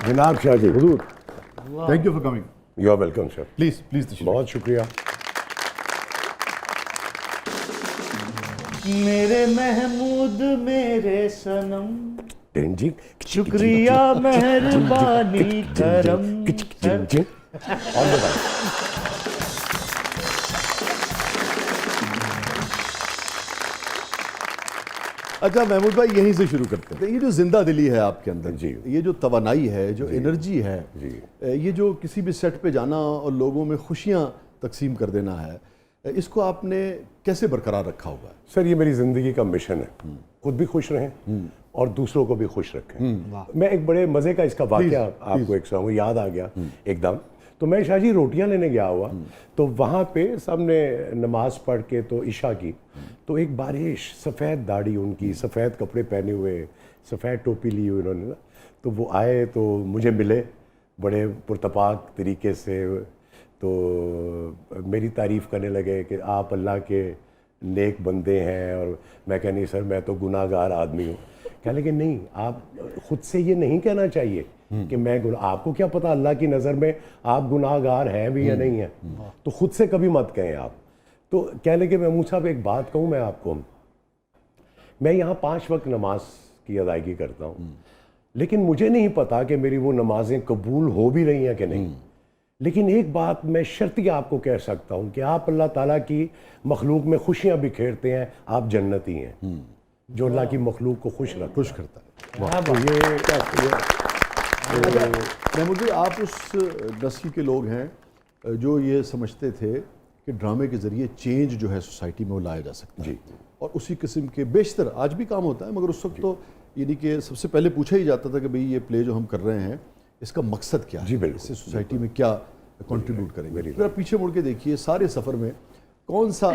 जनाब शाह जी, हुजूर। Thank you for coming. You are welcome sir. Please please. बहुत शुक्रिया। मेरे महमूद मेरे सनम, जी शुक्रिया मेहरबानी करम। और बताएं। अच्छा महमूद भाई, यहीं से शुरू करते हैं। ये जो जिंदा दिली है आपके अंदर जी, ये जो तवानाई है, जो एनर्जी है जी, ये जो किसी भी सेट पे जाना और लोगों में खुशियां तकसीम कर देना है, इसको आपने कैसे बरकरार रखा हुआ है? सर ये मेरी ज़िंदगी का मिशन है, खुद भी खुश रहें और दूसरों को भी खुश रखें। मैं एक बड़े मज़े का इसका वाक़या आपको एक सुनाऊं, याद आ गया एकदम। तो मैं शाहजी रोटियां लेने गया हुआ, तो वहाँ पे सबने नमाज पढ़ के तो इशा की, तो एक बारिश, सफ़ेद दाढ़ी उनकी, सफ़ेद कपड़े पहने हुए, सफ़ेद टोपी ली हुई उन्होंने ना, तो वो आए तो मुझे मिले बड़े पुरतपाक तरीके से, तो मेरी तारीफ़ करने लगे कि आप अल्लाह के नेक बंदे हैं। और मैं कह नहीं सर, मैं तो गुनाहगार आदमी हूँ। कह लगे नहीं, आप खुद से ये नहीं कहना चाहिए कि मैं आपको क्या पता अल्लाह की नज़र में आप गुनाहगार हैं भी या नहीं हैं, तो खुद से कभी मत कहें आप। तो कह लगे महमूद साहब एक बात कहूँ मैं आपको, मैं यहाँ 5 वक्त नमाज की अदायगी करता हूँ, लेकिन मुझे नहीं पता कि मेरी वो नमाजें कबूल हो भी रही हैं कि नहीं। लेकिन एक बात मैं शर्ती आपको कह सकता हूँ कि आप अल्लाह ताला की मखलूक में खुशियाँ बिखेरते हैं, आप जन्नती हैं, जो अल्लाह की मखलूक को खुश करता है। तो ये क्या महमूद भाई, आप उस नस्ल के लोग हैं जो ये समझते थे कि ड्रामे के ज़रिए चेंज जो है सोसाइटी में वो लाया जा सकता है जी, और उसी किस्म के बेशतर आज भी काम होता है, मगर उस वक्त तो यानी कि सबसे पहले पूछा ही जाता था कि भाई ये प्ले जो हम कर रहे हैं इसका मकसद क्या है, जी, बिल्कुल, इससे सोसाइटी में क्या कंट्रीब्यूट करेंगे। फिर आप पीछे मुड़ के देखिए सारे सफ़र में कौन सा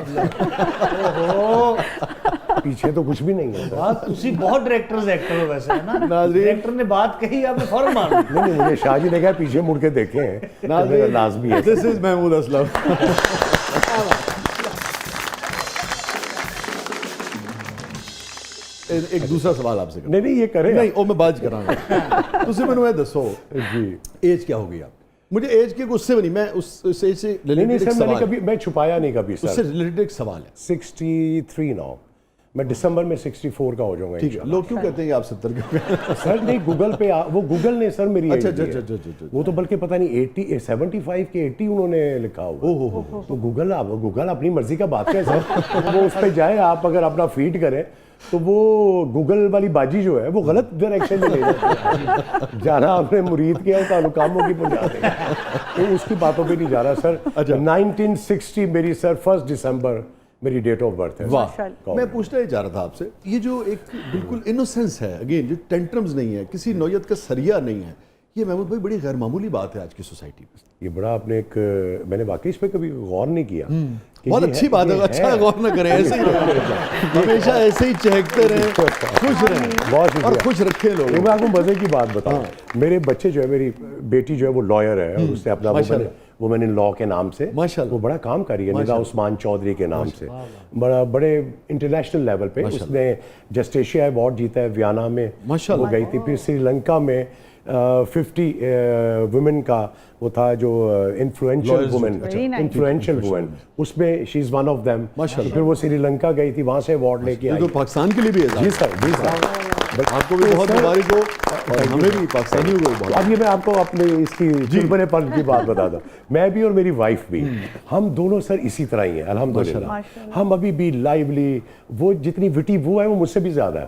पीछे तो कुछ भी नहीं है। बात तुसी बहुत डायरेक्टर्स एक्टर हो वैसे, है ना? नाज़रीन, डायरेक्टर ने बात कही, आपने फौरन मान ली। नहीं, मुझे शाहजी ने कहा पीछे मुड़ के देखे हैं, मेरा लाजमी है। This is Mahmood Aslam. एक दूसरा सवाल आपसे नहीं नहीं, ये करें नहीं, ओ मैं बात करांगा। तुझे मैंने दसो जी। एज क्या हो गई आप? मुझे एज के गुस्से में नहीं, मैं उस एज से नहीं नहीं रिलेटेड सर, मैंने कभी मैं छुपाया नहीं कभी उससे सर। रिलेटेड एक सवाल है। 63 नाउ, मैं दिसंबर में 64 का हो जाऊंगा ठीक है, लोग क्यों कहते हैं कि आप 70 के? सर नहीं, गूगल पे वो गूगल ने सर मेरी अच्छा, age दी है। अच्छा। वो तो बल्कि पता नहीं 75 के 80 उन्होंने लिखा हुआ। तो गूगल अपनी मर्जी का बात है सर। वो उस पर जाए, आप अगर अपना फीड करें तो वो गूगल वाली बाजी जो है वो गलत डायरेक्शन में ले जाती है। जाना आपने मुरीद के ताल्लुकामों की पहुंचा देगा, तो उसकी बातों पे नहीं जा रहा सर। अच्छा। 1960 मेरी सर 1 दिसंबर मेरी डेट ऑफ बर्थ है। वाह, मैं पूछना ही चाह रहा था आपसे, ये जो एक बिल्कुल इनोसेंस है, अगेन जो टेंट्रम्स नहीं है, किसी नौयत का सरिया नहीं है, ये महमूद भाई बड़ी गैर मामूली बात है आज की सोसाइटी में। ये बड़ा आपने एक, मैंने वाकई इस पे कभी गौर नहीं किया। बहुत अच्छी बात है, अच्छा गौर न करें, ऐसे ही हमेशा ऐसे ही चहकते रहें, खुश रहें, बहुत और खुश रखें लोग। मैं आपको मजे की बात बताऊं, मेरे बच्चे जो है, मेरी बेटी जो है वो लॉयर है, और उससे अपना वुमेन इन लॉ के नाम से माशाल्लाह वो बड़ा काम कर रही है, निदा उस्मान चौधरी के नाम से, बड़े इंटरनेशनल लेवल पे उसने जस्टिशिया अवार्ड जीता है वियना में, वो गई थी। फिर श्रीलंका में 50 वुमेन का वो था जो इन्फ्लुएंशियल वुमेन, उसमें she is one of them. फिर वो श्रीलंका गई थी, वहां से अवार्ड लेके आई। तो पाकिस्तान के लिए भी है। जी सर, आपको भी बहुत मुबारक हो और हमें भी पाकिस्तानियों को बहुत। अब ये मैं आपको अपने इसकी चिड़बड़ेपन की बात बता दूं, मैं भी और मेरी वाइफ भी, हम दोनों सर इसी तरह ही हैं अल्हम्दुलिल्लाह। हम अभी भी लाइवली, वो जितनी विटी वो है वो मुझसे भी ज्यादा है।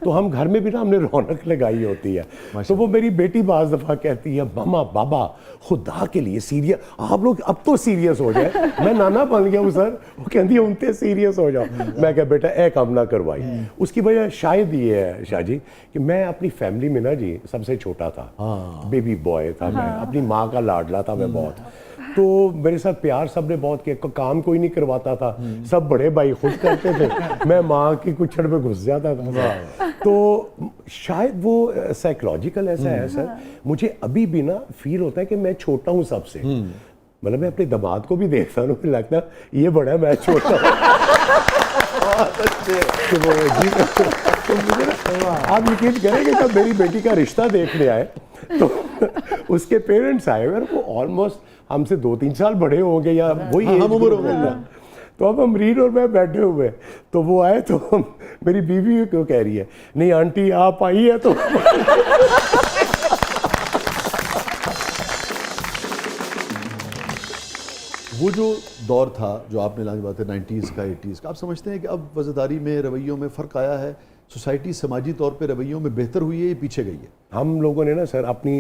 तो हम घर में भी ना हमने रौनक लगाई होती है। तो वो मेरी बेटी बाज़ दफा कहती है, मामा बाबा खुदा के लिए सीरियस आप लोग अब तो सीरियस हो जाए। मैं नाना बन गया हूँ सर। वो कहती है उनते सीरियस हो जाओ। मैं कह बेटा एक काम ना करवाई। उसकी वजह शायद ये है शाहजी कि मैं अपनी फैमिली में ना जी सबसे छोटा था, बेबी बॉय था मैं, अपनी माँ का लाडला था मैं बहुत। तो मेरे साथ प्यार सबने बहुत किया, काम कोई नहीं करवाता था, सब बड़े भाई खुद करते थे, मैं माँ की कुछड़ में घुस जाता था। तो शायद वो साइकोलॉजिकल ऐसा है सर, मुझे अभी भी ना फील होता है कि मैं छोटा हूँ सबसे। मतलब मैं अपने दामाद को भी देखता हूँ, मुझे लगता है ये बड़ा, मैं छोटा हूँ। तो मुझे आप यकीन करेंगे जब मेरी बेटी का रिश्ता देखने आए तो उसके पेरेंट्स आए और वो ऑलमोस्ट हमसे 2-3 साल बड़े होंगे या वही हाँ, age हम उम्र group हो गए। होगा। तो अब अमरीन और मैं बैठे हुए, तो वो आए तो मेरी बीवी क्यों कह रही है, नहीं आंटी आप आई है तो वो जो दौर था जो आपने लाने बात है 90s का 80s का, आप समझते हैं कि अब वज़ादारी में रवैयों में फ़र्क आया है, सोसाइटी समाजी तौर पे रवैयों में बेहतर हुई है या पीछे गई है? हम लोगों ने ना सर अपनी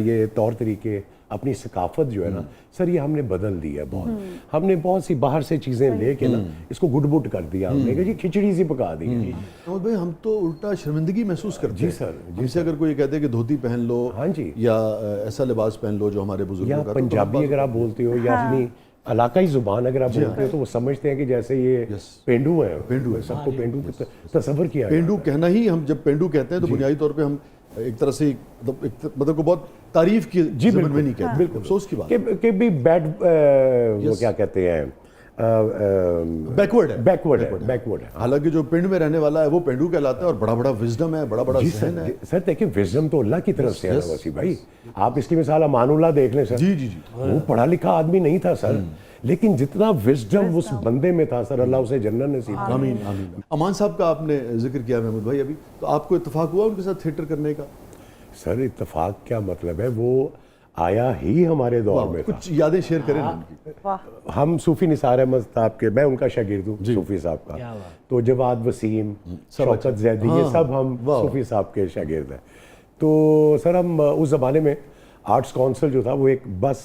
ये तौर तरीके, अपनी सकाफत जो है ना सर, ये हमने बदल दी है बहुत। हमने बहुत सी बाहर से चीज़ें लेके ना इसको गुडबुड कर दिया हमने, कि जी खिचड़ी सी पका दी है। मोहम्मद भाई, हम तो उल्टा शर्मिंदगी महसूस करते जी हैं। सर, जी हमसे अगर कोई कहते हैं कि धोती पहन लो, हाँ जी, या ऐसा लिबास पहन लो जो हमारे या बुजुर्गों का, पंजाबी अगर आप बोलते हो या अपनी इलाकाई जुबान अगर आप बोलते हो, तो वो समझते हैं कि जैसे ये पेंडू है, पेंडू है। सबको पेंडू का तस्वर किया है। पेंडू कहना ही, हम जब पेंडू कहते हैं तो बुनियादी तौर पे हम एक तरह से मतलब को बहुत तारीफ की जी ज़बान बिल्कुल में नहीं कहते, बिल्कुल अफसोस की बात कि भी बैड वो क्या कहते हैं, बैकवर्ड है, बैकवर्ड है। हालांकि जो पिंड में रहने वाला है वो पेंडू कहलाता है और बड़ा बड़ा विजडम है, बड़ा बड़ा जी ज़हन है। सर देखिए, विजडम तो अल्लाह की तरफ से है ना वसी भाई। आप इसकी मिसाल अमानुल्लाह देख लें सर, जी जी जी, वो पढ़ा लिखा आदमी नहीं था सर, लेकिन जितना विजडम उस बंदे में था सर, अल्लाह उसे जन्नत नसीब करे। आमीन आमीन। अमान साहब का आपने जिक्र किया महमूद भाई अभी, तो आपको इत्तेफाक हुआ उनके साथ थिएटर करने का? सर इत्तेफाक क्या मतलब है, वो आया ही हमारे दौर में था। कुछ यादें शेयर करें ना उनकी। हम सूफी निसार अहमद साहब के, मैं उनका शागिर्द हूँ सूफी साहब का, तो जवाद वसीम, शौकत जैदी, ये सब हम सूफी साहब के शागिर्द हैं। तो सर हम उस ज़माने में आर्ट्स काउंसिल जो था वो एक बस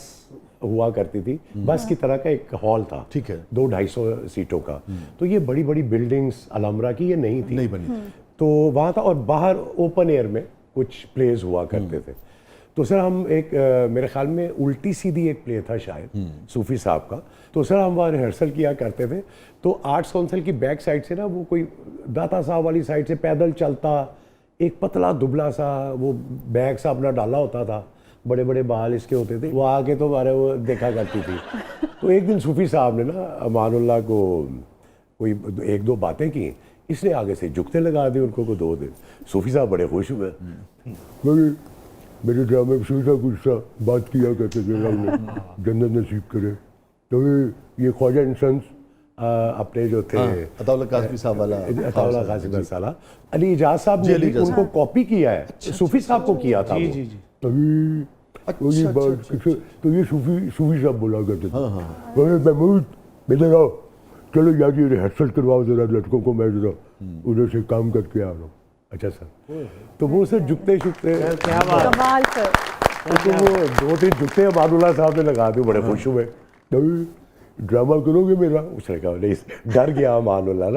हुआ करती थी, बस की तरह का एक हॉल था, ठीक है, 200-250 सीटों का। तो ये बड़ी बड़ी बिल्डिंग्स अलमरा की ये नहीं थी, नहीं बनी, तो वहाँ था, और बाहर ओपन एयर में कुछ प्लेज हुआ करते थे। तो सर हम एक मेरे ख्याल में उल्टी सीधी एक प्ले था शायद सूफी साहब का, तो सर हम वहाँ रिहर्सल किया करते थे। तो आर्ट्स काउंसिल की बैक साइड से ना वो कोई दाता साहब वाली साइड से पैदल चलता एक पतला दुबला सा, वो बैग सा अपना डाला होता था, बड़े बड़े बाल इसके होते थे, वो आके तो हमारे वो देखा करती थी। तो एक दिन सूफी साहब ने ना अमानुल्लाह को कोई 1-2 बातें की, इसने आगे से जुगते लगा दी उनको को 2 दिन। सूफी साहब बड़े खुश हुए, मेरे ड्रामे में सीधा गुस्सा बात किया करते थे, जन्नत नसीब करे। तो ये ख्वाजा इंसान अपने जो थे अताउल्लाह काज़मी साहब वाला, अताउल्लाह काज़मी साला अली इजाज साहब ने भी उनको कॉपी किया है, सूफी साहब को किया था। जी जी जी। तभी तो ये बात तो ये सूफी साहब बोला करते थे, महमूद इधर आओ, चलो यार ये रिहर्सल करवाओ जरा लड़कों को, मैं जरा उधर से काम करके आ रहा हूँ। अच्छा सर, तो वो सर जुगते शुगते, क्या बात, कमाल सर। तो वो 2-3 जुगते अमानुल्लाह साहब ने लगा दिए, बड़े खुश हुए, ड्रामा करोगे मेरा? उसने कहा नहीं, डर गया अमानुल्लाह ना।